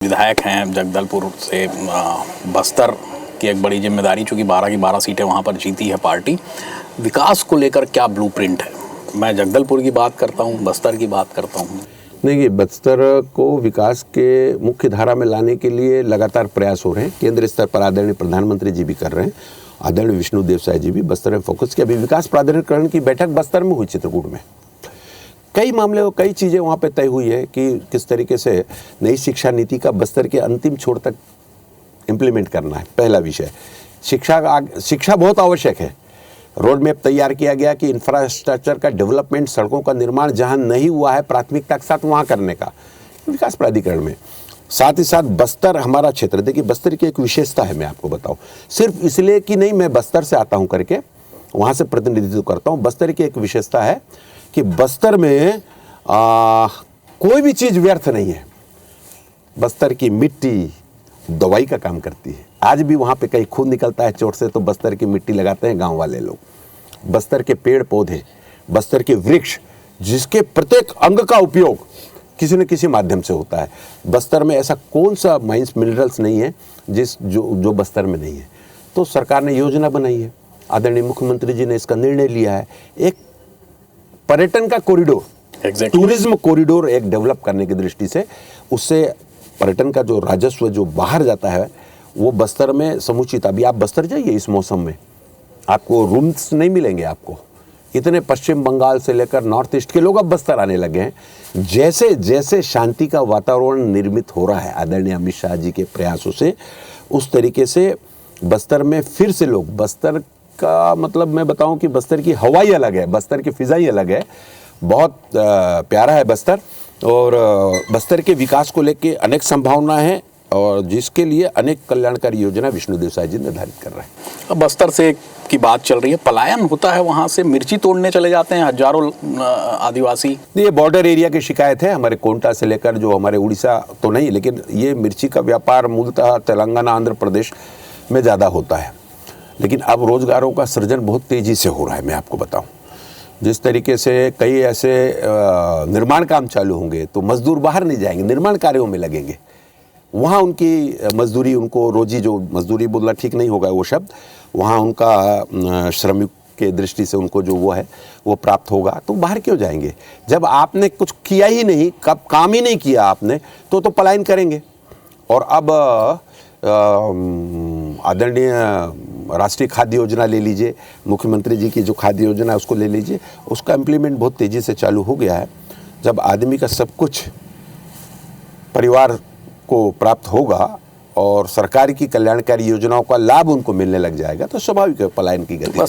विधायक हैं जगदलपुर से बस्तर की एक बड़ी जिम्मेदारी, चूंकि 12 की 12 सीटें वहां पर जीती है पार्टी। विकास को लेकर क्या ब्लूप्रिंट है? मैं जगदलपुर की बात करता हूं, बस्तर की बात करता हूं। नहीं, ये बस्तर को विकास के मुख्य धारा में लाने के लिए लगातार प्रयास हो रहे हैं। केंद्र स्तर पर आदरणीय प्रधानमंत्री जी भी कर रहे हैं, आदरणीय विष्णुदेव साय जी भी बस्तर में फोकस किया। अभी विकास प्राधिकरण की बैठक बस्तर में हुई, चित्रकूट में। कई मामले और कई चीज़ें वहाँ पे तय हुई है कि किस तरीके से नई शिक्षा नीति का बस्तर के अंतिम छोर तक इम्प्लीमेंट करना है। पहला विषय शिक्षा बहुत आवश्यक है। रोड मैप तैयार किया गया कि इंफ्रास्ट्रक्चर का डेवलपमेंट, सड़कों का निर्माण जहां नहीं हुआ है प्राथमिकता के साथ वहां करने का विकास प्राधिकरण में। साथ ही साथ बस्तर हमारा क्षेत्र, देखिए बस्तर की एक विशेषता है, मैं आपको बताऊं, सिर्फ इसलिए कि नहीं मैं बस्तर से आता हूं करके वहां से प्रतिनिधित्व करता हूं। बस्तर की एक विशेषता है कि बस्तर में कोई भी चीज़ व्यर्थ नहीं है। बस्तर की मिट्टी दवाई का काम करती है। आज भी वहाँ पे कहीं खून निकलता है चोट से तो बस्तर की मिट्टी लगाते हैं गांव वाले लोग। बस्तर के पेड़ पौधे, बस्तर के वृक्ष, जिसके प्रत्येक अंग का उपयोग किसी न किसी माध्यम से होता है। बस्तर में ऐसा कौन सा माइंस मिनरल्स नहीं है जो बस्तर में नहीं है। तो सरकार ने योजना बनाई है, आदरणीय मुख्यमंत्री जी ने इसका निर्णय लिया है, एक पर्यटन का कॉरिडोर, टूरिज्म कॉरिडोर एक डेवलप करने की दृष्टि से। उससे पर्यटन का जो राजस्व जो बाहर जाता है वो बस्तर में समुचित। अभी आप बस्तर जाइए इस मौसम में, आपको रूम्स नहीं मिलेंगे। आपको इतने पश्चिम बंगाल से लेकर नॉर्थ ईस्ट के लोग अब बस्तर आने लगे हैं। जैसे जैसे शांति का वातावरण निर्मित हो रहा है आदरणीय अमित शाह जी के प्रयासों से, उस तरीके से बस्तर में फिर से लोग, बस्तर का मतलब मैं बताऊं कि बस्तर की हवाई अलग है, बस्तर की फिजाई अलग है। बहुत प्यारा है बस्तर, और बस्तर के विकास को लेकर अनेक संभावना है और जिसके लिए अनेक कल्याणकारी योजना विष्णुदेव साय जी निर्धारित कर रहे हैं। अब बस्तर से की बात चल रही है, पलायन होता है वहाँ से, मिर्ची तोड़ने चले जाते हैं हजारों आदिवासी। ये बॉर्डर एरिया की शिकायत है, हमारे कोंटा से लेकर जो हमारे उड़ीसा तो नहीं, लेकिन ये मिर्ची का व्यापार मूलतः तेलंगाना आंध्र प्रदेश में ज़्यादा होता है। लेकिन अब रोजगारों का सृजन बहुत तेज़ी से हो रहा है। मैं आपको बताऊं, जिस तरीके से कई ऐसे निर्माण काम चालू होंगे तो मजदूर बाहर नहीं जाएंगे, निर्माण कार्यों में लगेंगे। वहाँ उनकी मजदूरी, उनको रोजी, जो मजदूरी बोलना ठीक नहीं होगा वो शब्द, वहाँ उनका श्रमिक के दृष्टि से उनको जो वो है वो प्राप्त होगा। तो बाहर क्यों जाएंगे? जब आपने कुछ किया ही नहीं, कब काम ही नहीं किया आपने, तो पलायन करेंगे। और अब आदरणीय राष्ट्रीय खाद्य योजना ले लीजिए, मुख्यमंत्री जी की जो खाद्य योजना है उसको ले लीजिए, उसका इम्प्लीमेंट बहुत तेज़ी से चालू हो गया है। जब आदमी का सब कुछ परिवार को प्राप्त होगा और सरकार की कल्याणकारी योजनाओं का लाभ उनको मिलने लग जाएगा तो स्वाभाविक है पलायन की गति।